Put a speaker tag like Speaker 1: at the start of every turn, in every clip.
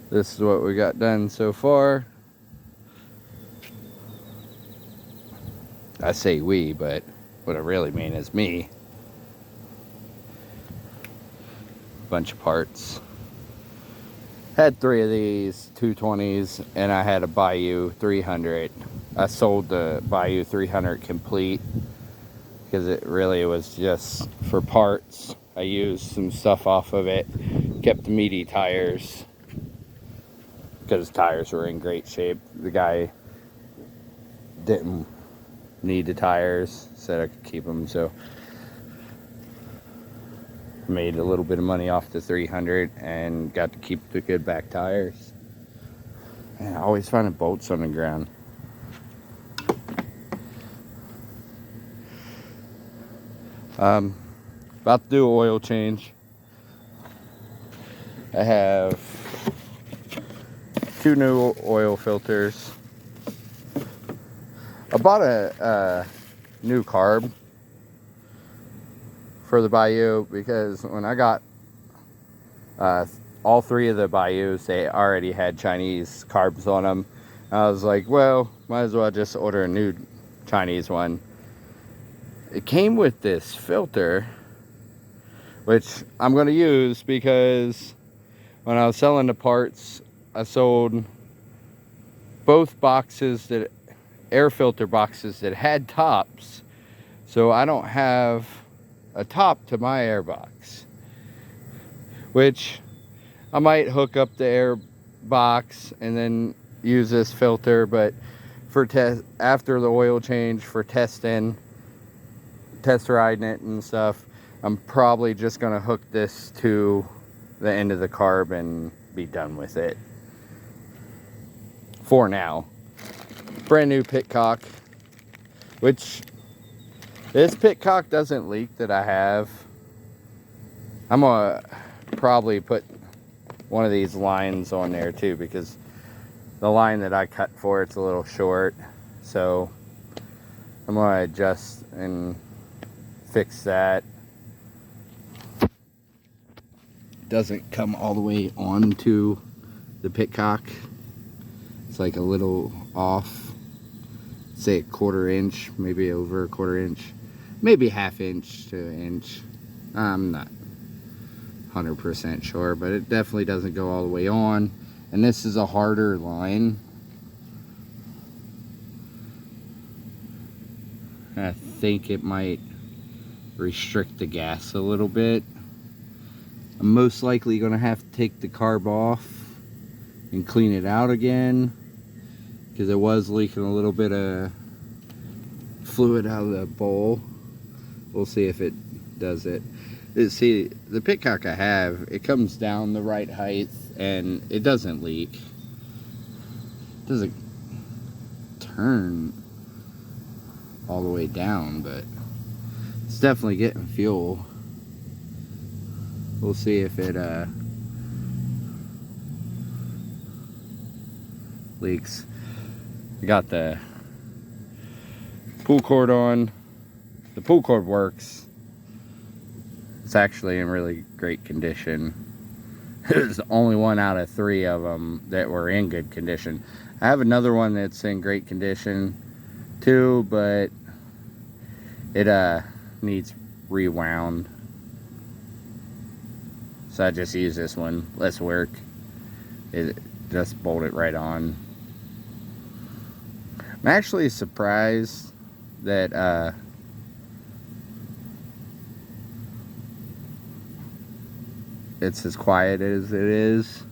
Speaker 1: This is what we got done so far. I say we, but what I really mean is me. Bunch of parts. Had 3 of these 220s, and I had a Bayou 300. I sold the Bayou 300 complete because it really was just for parts. I used some stuff off of it, kept the meaty tires because tires were in great shape. The guy didn't need the tires, said I could keep them, so made a little bit of money off the 300 and got to keep the good back tires. And I always finding bolts on the ground. About to do an oil change. I have 2 new oil filters. I bought a new carb for the Bayou because when I got all 3 of the Bayous, they already had Chinese carbs on them. I was like, well, might as well just order a new Chinese one. It came with this filter, which I'm going to use because when I was selling the parts, I sold both boxes, that air filter boxes that had tops, so I don't have a top to my air box, which I might hook up the air box and then use this filter, but for after the oil change, for test riding it and stuff, I'm probably just gonna hook this to the end of the carb and be done with it for now. Brand new pitcock, which this pitcock doesn't leak that I have. I'm gonna probably put one of these lines on there too, because the line that I cut for it's a little short, so I'm gonna adjust and fix that. It doesn't come all the way onto the pitcock. It's like a little off, say a 1/4 inch, maybe over a 1/4 inch, maybe 1/2 inch to 1 inch. I'm not 100% sure, but it definitely doesn't go all the way on. And this is a harder line. I think it might restrict the gas a little bit. I'm most likely going to have to take the carb off and clean it out again, because it was leaking a little bit of fluid out of the bowl. We'll see if it does it. See, the pitcock I have, it comes down the right height and it doesn't leak. It doesn't turn all the way down, but it's definitely getting fuel. We'll see if it leaks. I got the pull cord on. The pull cord works. It's actually in really great condition. It was the only one out of 3 of them that were in good condition. I have another one that's in great condition too, but it needs rewound. So I just use this one. Less work. It just bolt it right on. I'm actually surprised that it's as quiet as it is.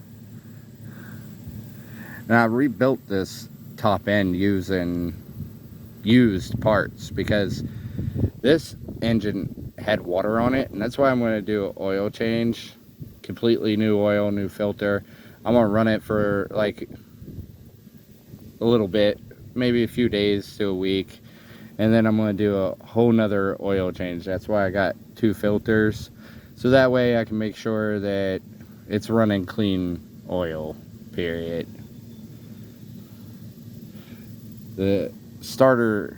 Speaker 1: And I rebuilt this top end using used parts because this engine had water on it, and that's why I'm going to do an oil change. Completely new oil, new filter. I'm going to run it for like a little bit, maybe a few days to a week, and then I'm going to do a whole nother oil change. That's why I got 2 filters, so that way I can make sure that it's running clean oil, period. The start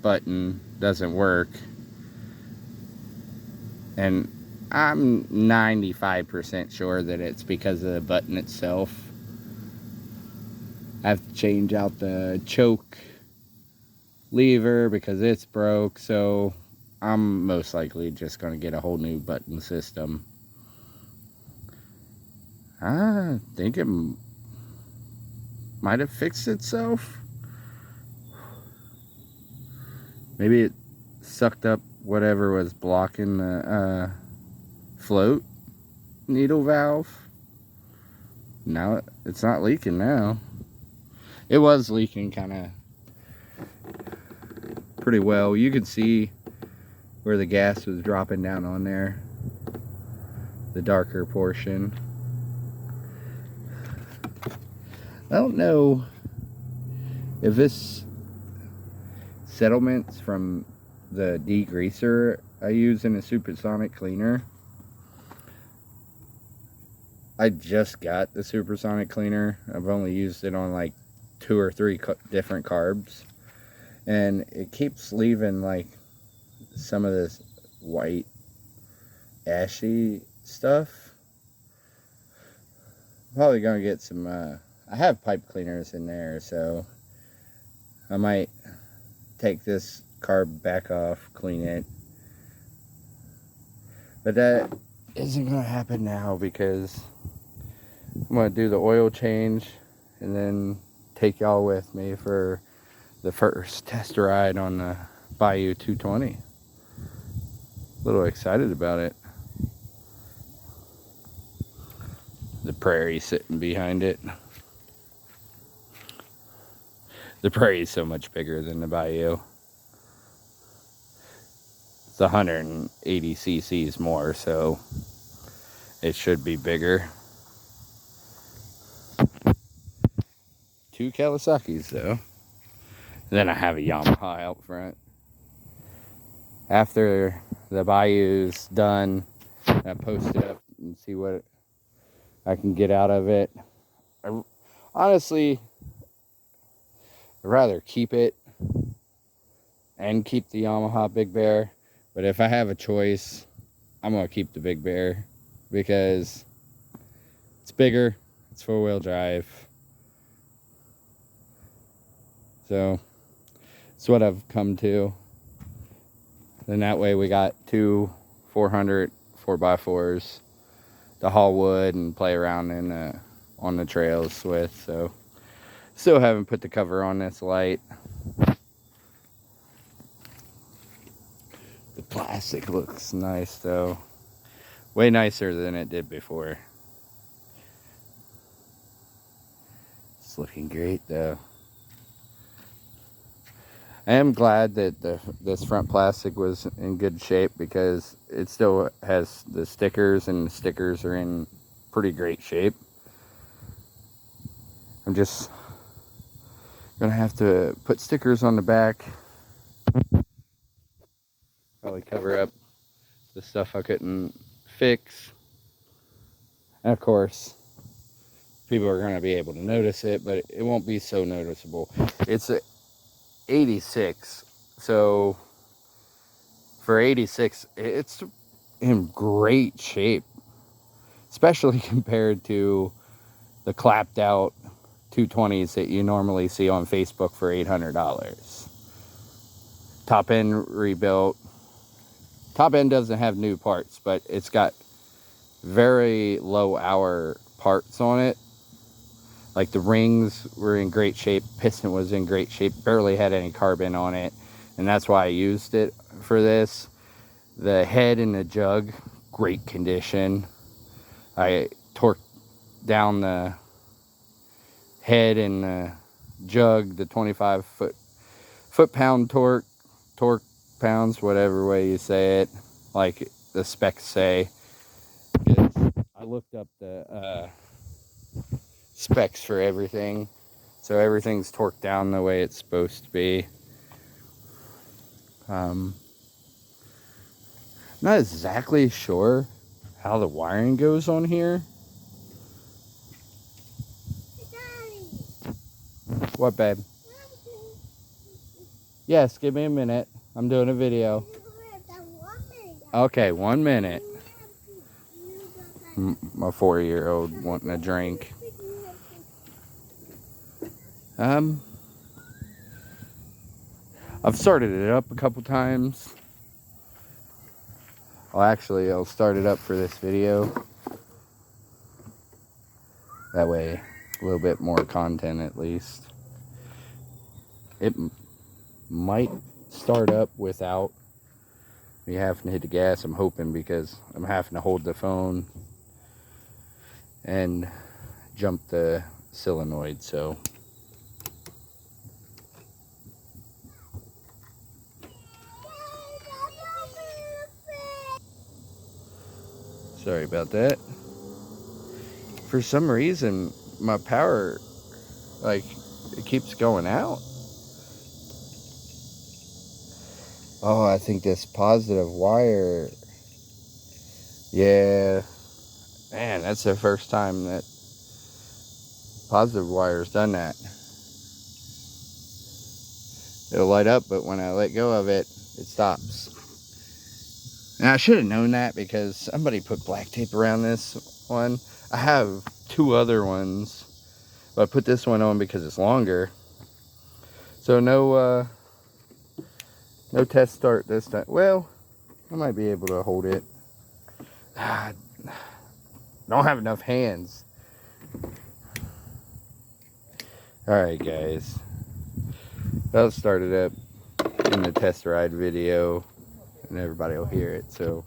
Speaker 1: button doesn't work, and I'm 95% sure that it's because of the button itself. I have to change out the choke lever because it's broke, so I'm most likely just going to get a whole new button system. I think it might have fixed itself. Maybe it sucked up whatever was blocking the float needle valve. Now it's not leaking now. It was leaking kind of pretty well. You can see where the gas was dropping down on there, the darker portion. I don't know if this settlement's from the degreaser I use in a supersonic cleaner. I just got the supersonic cleaner. I've only used it on like 2 or 3 different carbs, and it keeps leaving like some of this white ashy stuff. Probably gonna get some I have pipe cleaners in there, so I might take this carb back off, clean it, but that isn't gonna happen now because I'm gonna do the oil change and then take y'all with me for the first test ride on the Bayou 220. A little excited about it. The prairie sitting behind it. The prairie is so much bigger than the Bayou. It's 180 cc's more, so it should be bigger. 2 Kawasaki's though. Then I have a Yamaha out front. After the Bayou's done, I post it up and see what I can get out of it. Honestly, I'd rather keep it and keep the Yamaha Big Bear, but if I have a choice, I'm gonna keep the Big Bear because it's bigger, it's 4-wheel drive. So it's what I've come to. Then that way we got 2 400 4x4s to haul wood and play around in on the trails with. So still haven't put the cover on this light. The plastic looks nice though. Way nicer than it did before. It's looking great though. I am glad that this front plastic was in good shape because it still has the stickers, and the stickers are in pretty great shape. I'm just gonna have to put stickers on the back. Probably cover up the stuff I couldn't fix. And of course, people are gonna be able to notice it, but it won't be so noticeable. It's a 86, so for 86 it's in great shape, especially compared to the clapped out 220s that you normally see on Facebook for $800. Top end rebuilt. Top end doesn't have new parts, but it's got very low hour parts on it. Like the rings were in great shape, piston was in great shape, barely had any carbon on it, and that's why I used it for this. The head and the jug, great condition. I torqued down the head and the jug, the 25 foot-pound torque pounds, whatever way you say it, like the specs say. I looked up the specs for everything, so everything's torqued down the way it's supposed to be. Not exactly sure how the wiring goes on here. What, babe? Yes, give me a minute. I'm doing a video. Okay, 1 minute. my 4-year-old wanting a drink. I've started it up a couple times. Well, actually, I'll start it up for this video. That way, a little bit more content at least. It might start up without me having to hit the gas, I'm hoping, because I'm having to hold the phone and jump the solenoid, so. Sorry about that. For some reason, my power, like, it keeps going out. Oh, I think this positive wire. Yeah. Man, that's the first time that positive wire's done that. It'll light up, but when I let go of it, it stops. And I should have known that because somebody put black tape around this one. I have 2 other ones, but I put this one on because it's longer. So no test start this time. Well, I might be able to hold it. Don't have enough hands. Alright guys, that'll start it up in the test ride video and everybody will hear it. So,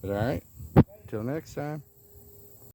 Speaker 1: but alright, till next time.